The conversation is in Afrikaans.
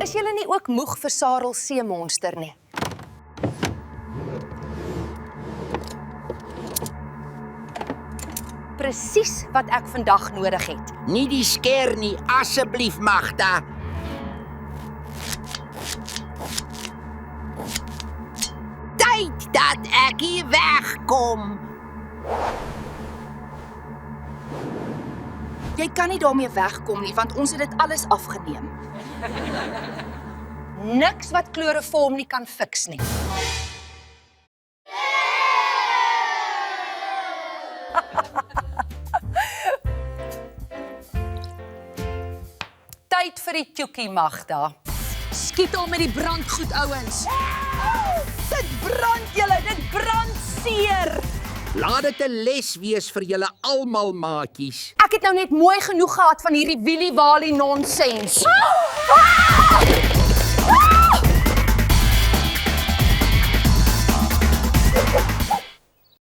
Is julle nie ook moeg vir Sarel seemonster nie? Presies wat ek vandag nodig het. Nie die sker nie, asseblief Magda. Tyd dat ek hier wegkom. Jy kan nie daarmee wegkom nie, want ons het dit alles afgeneem. Niks wat chloroform nie kan fiks nie. Tyd vir die tjoekie, Magda. Skiet al met die brandgoed, ouens. Dit brand julle, dit brand seer. Laat dit 'n les wees vir julle almal, maatjies. Ek het nou net mooi genoeg gehad van hierdie Willy Wally nonsens.